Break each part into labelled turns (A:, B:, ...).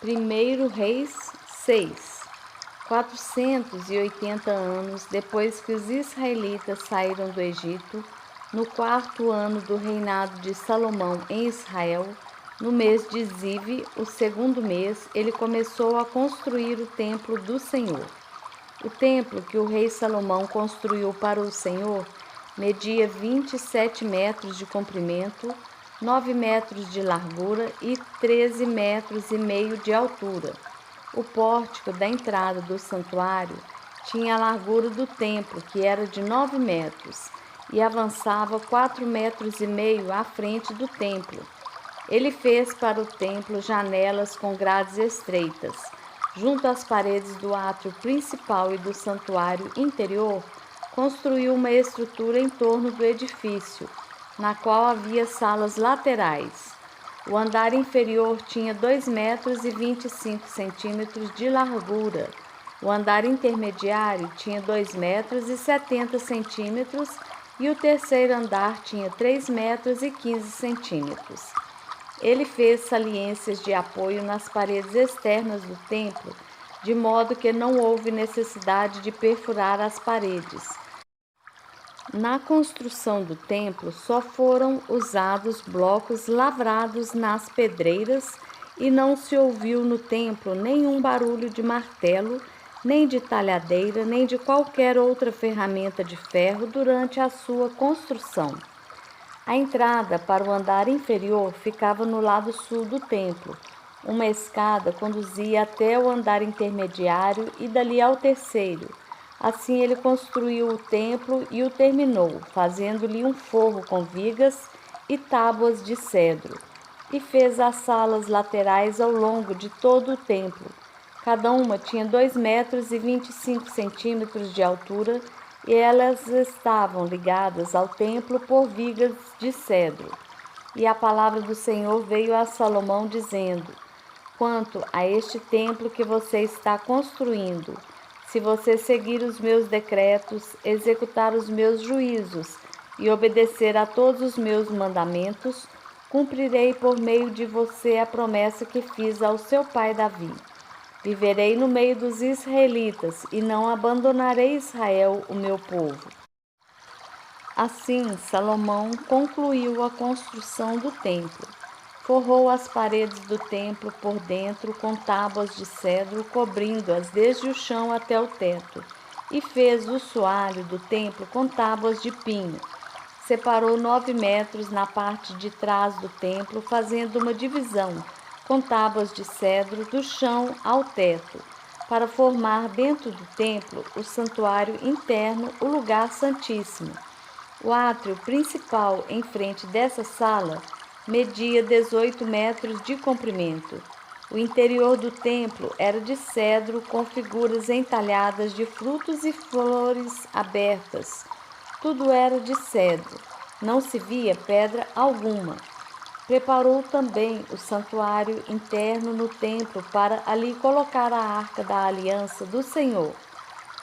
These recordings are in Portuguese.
A: 1 Reis 6. 480 anos depois que os israelitas saíram do Egito, no 4º ano do reinado de Salomão em Israel, no mês de Zive, o 2º mês, ele começou a construir o templo do Senhor. O templo que o rei Salomão construiu para o Senhor media 27 metros de comprimento, 9 metros de largura e 13 metros e meio de altura. O pórtico da entrada do santuário tinha a largura do templo, que era de 9 metros, e avançava 4 metros e meio à frente do templo. Ele fez para o templo janelas com grades estreitas. Junto às paredes do átrio principal e do santuário interior, construiu uma estrutura em torno do edifício, na qual havia salas laterais. O andar inferior tinha 2 metros e 25 centímetros de largura. O andar intermediário tinha 2 metros e 70 centímetros e o terceiro andar tinha 3 metros e 15 centímetros. Ele fez saliências de apoio nas paredes externas do templo, de modo que não houve necessidade de perfurar as paredes. Na construção do templo só foram usados blocos lavrados nas pedreiras e não se ouviu no templo nenhum barulho de martelo, nem de talhadeira, nem de qualquer outra ferramenta de ferro durante a sua construção. A entrada para o andar inferior ficava no lado sul do templo. Uma escada conduzia até o andar intermediário e dali ao terceiro. Assim ele construiu o templo e o terminou, fazendo-lhe um forro com vigas e tábuas de cedro. E fez as salas laterais ao longo de todo o templo. Cada uma tinha 2 metros e 25 centímetros de altura e elas estavam ligadas ao templo por vigas de cedro. E a palavra do Senhor veio a Salomão dizendo: quanto a este templo que você está construindo, se você seguir os meus decretos, executar os meus juízos e obedecer a todos os meus mandamentos, cumprirei por meio de você a promessa que fiz ao seu pai Davi. Viverei no meio dos israelitas e não abandonarei Israel, o meu povo. Assim, Salomão concluiu a construção do templo. Forrou as paredes do templo por dentro com tábuas de cedro, cobrindo-as desde o chão até o teto, e fez o soalho do templo com tábuas de pinho. Separou 9 metros na parte de trás do templo, fazendo uma divisão com tábuas de cedro do chão ao teto, para formar dentro do templo o santuário interno, o lugar santíssimo. O átrio principal em frente dessa sala media 18 metros de comprimento. O interior do templo era de cedro com figuras entalhadas de frutos e flores abertas. Tudo era de cedro, não se via pedra alguma. Preparou também o santuário interno no templo para ali colocar a arca da aliança do Senhor.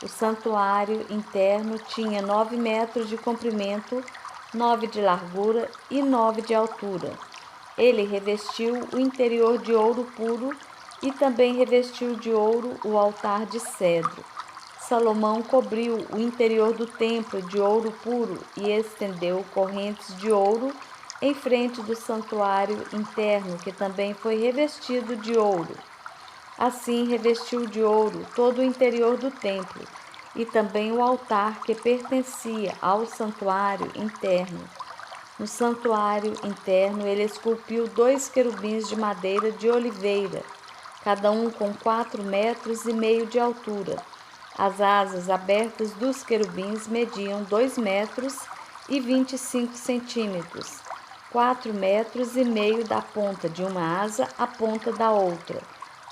A: O santuário interno tinha 9 metros de comprimento, 9 de largura e 9 de altura. Ele revestiu o interior de ouro puro e também revestiu de ouro o altar de cedro. Salomão cobriu o interior do templo de ouro puro e estendeu correntes de ouro em frente do santuário interno, que também foi revestido de ouro. Assim revestiu de ouro todo o interior do templo e também o altar que pertencia ao santuário interno. No santuário interno ele esculpiu 2 querubins de madeira de oliveira, cada um com 4 metros e meio de altura. As asas abertas dos querubins mediam 2 metros e 25 centímetros, 4 metros e meio da ponta de uma asa à ponta da outra.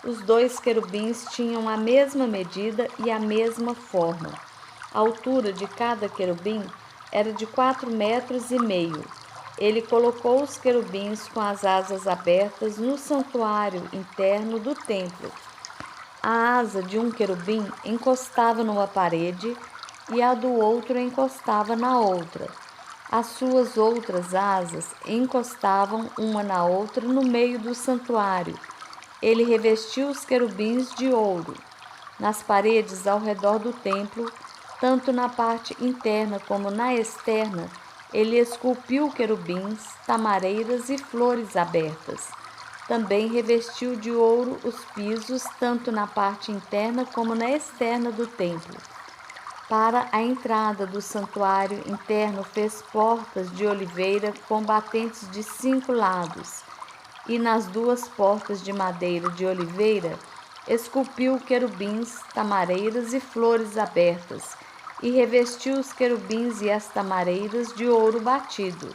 A: Os 2 querubins tinham a mesma medida e a mesma forma. A altura de cada querubim era de 4 metros e meio. Ele colocou os querubins com as asas abertas no santuário interno do templo. A asa de um querubim encostava numa parede e a do outro encostava na outra. As suas outras asas encostavam uma na outra no meio do santuário, ele revestiu os querubins de ouro. Nas paredes ao redor do templo, tanto na parte interna como na externa, ele esculpiu querubins, tamareiras e flores abertas. Também revestiu de ouro os pisos, tanto na parte interna como na externa do templo. Para a entrada do santuário interno fez portas de oliveira com batentes de 5 lados, e nas 2 portas de madeira de oliveira esculpiu querubins, tamareiras e flores abertas, e revestiu os querubins e as tamareiras de ouro batido.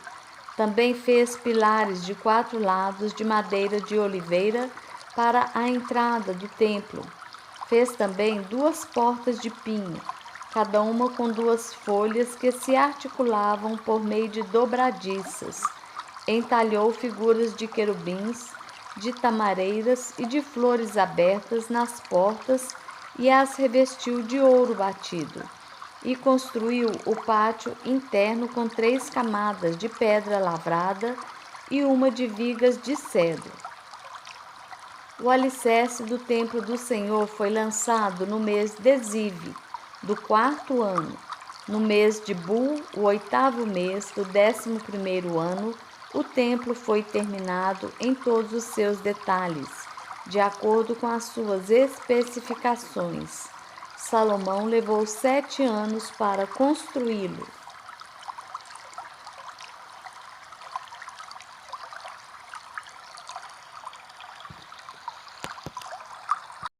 A: Também fez pilares de 4 lados de madeira de oliveira para a entrada do templo. Fez também 2 portas de pinho, cada uma com 2 folhas que se articulavam por meio de dobradiças. Entalhou figuras de querubins, de tamareiras e de flores abertas nas portas e as revestiu de ouro batido. E construiu o pátio interno com 3 camadas de pedra lavrada e uma de vigas de cedro. O alicerce do templo do Senhor foi lançado no mês de Zive, do 4º ano. No mês de Bu, o 8º mês do 11º ano, o templo foi terminado em todos os seus detalhes, de acordo com as suas especificações. Salomão levou 7 anos para construí-lo.